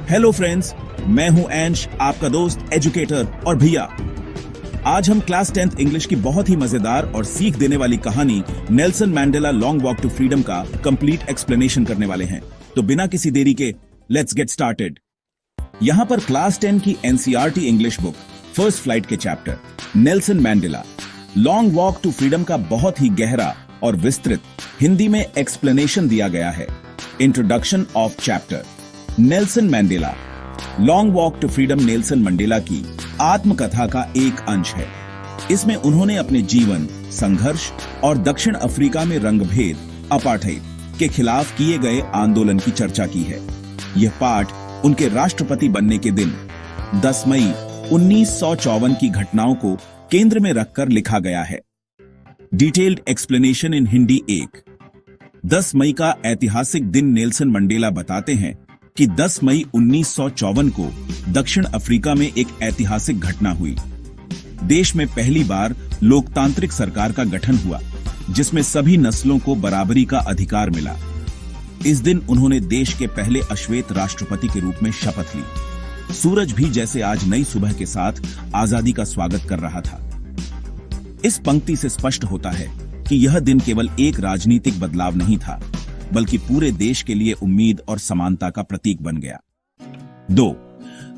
Hello friends, मैं हूं एंश, आपका दोस्त, एजुकेटर और भैया। आज हम क्लास 10th इंग्लिश की बहुत ही मजेदार और सीख देने वाली कहानी Nelson Mandela long walk to freedom का कंप्लीट एक्सप्लेनेशन करने वाले हैं। तो बिना किसी देरी के लेट्स गेट स्टार्टेड। यहां पर क्लास 10 की NCERT English book first flight के chapter Nelson Mandela long walk to freedom का बहुत ही गहरा और विस्तृत हिंदी में एक्सप्लेनेशन दिया गया है। Introduction of chapter. Nelson Mandela long walk to freedom Nelson Mandela की आत्मकथा का एक अंश है। इसमें उन्होंने अपने जीवन, संघर्ष और दक्षिण अफ्रीका में रंगभेद, अपार्थाइड के खिलाफ किए गए आंदोलन की चर्चा की है। यह पाठ उनके राष्ट्रपति बनने के दिन 10 मई 1954 की घटनाओं को केंद्र में रखकर लिखा गया है। Detailed explanation in Hindi 1। 10 मई का ऐतिहासिक दिन नेल्सन मंडेला बताते हैं कि 10 मई 1954 को दक्षिण अफ्रीका में एक ऐतिहासिक घटना हुई। देश में पहली बार लोकतांत्रिक सरकार का गठन हुआ, जिसमें सभी नस्लों को बराबरी का अधिकार मिला। इस दिन उन्होंने देश के पहले अश्वेत राष्ट्रपति के रूप में शपथ ली। सूरज भी जैसे आज नई सुबह के साथ आजादी का स्वागत कर रहा था। इस पंक्ति से स्पष्ट होता है कि यह दिन केवल एक राजनीतिक बदलाव नहीं था, बल्कि पूरे देश के लिए उम्मीद और समानता का प्रतीक बन गया। 2.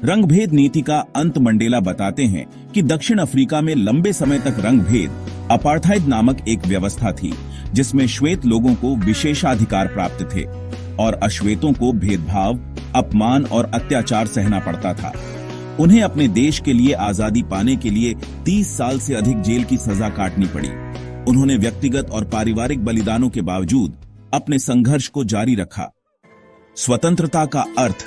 रंगभेद नीति का अंत। मंडेला बताते हैं कि दक्षिण अफ्रीका में लंबे समय तक रंगभेद, अपार्थाइड नामक एक व्यवस्था थी, जिसमें श्वेत लोगों को विशेषाधिकार प्राप्त थे और अश्वेतों को भेदभाव, अपमान और अत्याचार सहना पड़ता था। उन्हें अपने देश के लिए आजादी पाने के लिए 30 साल से अधिक जेल की सजा काटनी पड़ी। उन्होंने व्यक्तिगत और पारिवारिक बलिदानों के बावजूद अपने संघर्ष को जारी रखा। स्वतंत्रता का अर्थ।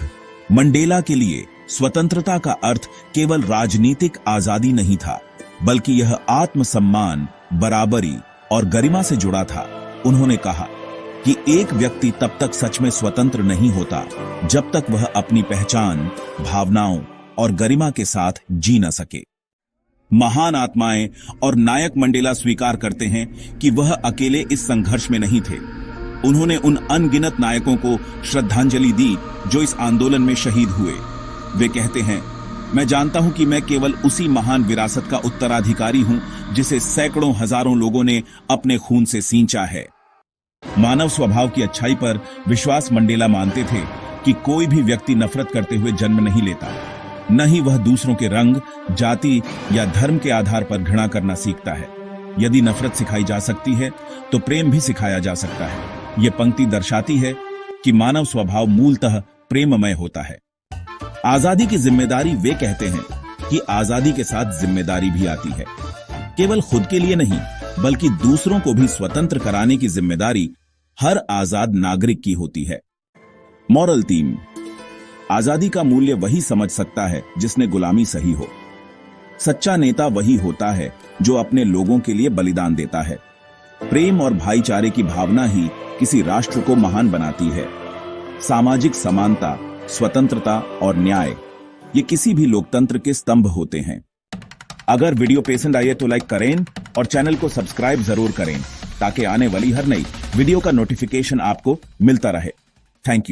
मंडेला के लिए स्वतंत्रता का अर्थ केवल राजनीतिक आजादी नहीं था, बल्कि यह आत्मसम्मान, बराबरी और गरिमा से जुड़ा था। उन्होंने कहा कि एक व्यक्ति तब तक सच में स्वतंत्र नहीं होता जब तक वह अपनी पहचान, भावनाओं और गरिमा के साथ जी न सके। महान आत्माएं और नायक मंडेला स्वीकार करते हैं कि वह अकेले इस संघर्ष में नहीं थे। उन्होंने उन अनगिनत नायकों को श्रद्धांजलि दी जो इस आंदोलन में शहीद हुए। वे कहते हैं, मैं जानता हूं कि मैं केवल उसी महान विरासत का उत्तराधिकारी हूं जिसे सैकड़ों हजारों लोगों ने अपने खून से सींचा है। मानव स्वभाव की अच्छाई पर विश्वास। मंडेला मानते थे कि कोई भी व्यक्ति नफरत करते हुए जन्म नहीं लेता, न ही वह दूसरों के रंग, जाति या धर्म के आधार पर घृणा करना सीखता है। यदि नफरत सिखाई जा सकती है तो प्रेम भी सिखाया जा सकता है। यह पंक्ति दर्शाती है कि मानव स्वभाव मूलतः प्रेममय होता है। आजादी की जिम्मेदारी। वे कहते हैं कि आजादी के साथ जिम्मेदारी भी आती है। केवल खुद के लिए नहीं, बल्कि दूसरों को भी स्वतंत्र कराने की जिम्मेदारी हर आजाद नागरिक की होती है। Moral theme. आजादी का मूल्य वही समझ सकता है जिसने गुलामी सही हो। सच्चा नेता वही होता है जो अपने लोगों के लिए बलिदान देता है। प्रेम और भाईचारे की भावना ही किसी राष्ट्र को महान बनाती है। सामाजिक समानता, स्वतंत्रता और न्याय, ये किसी भी लोकतंत्र के स्तंभ होते हैं। अगर वीडियो पसंद आए तो लाइक करें और चैनल को सब्सक्राइब जरूर करें ताकि आने वाली हर नई वीडियो का नोटिफिकेशन आपको मिलता रहे। Thank you.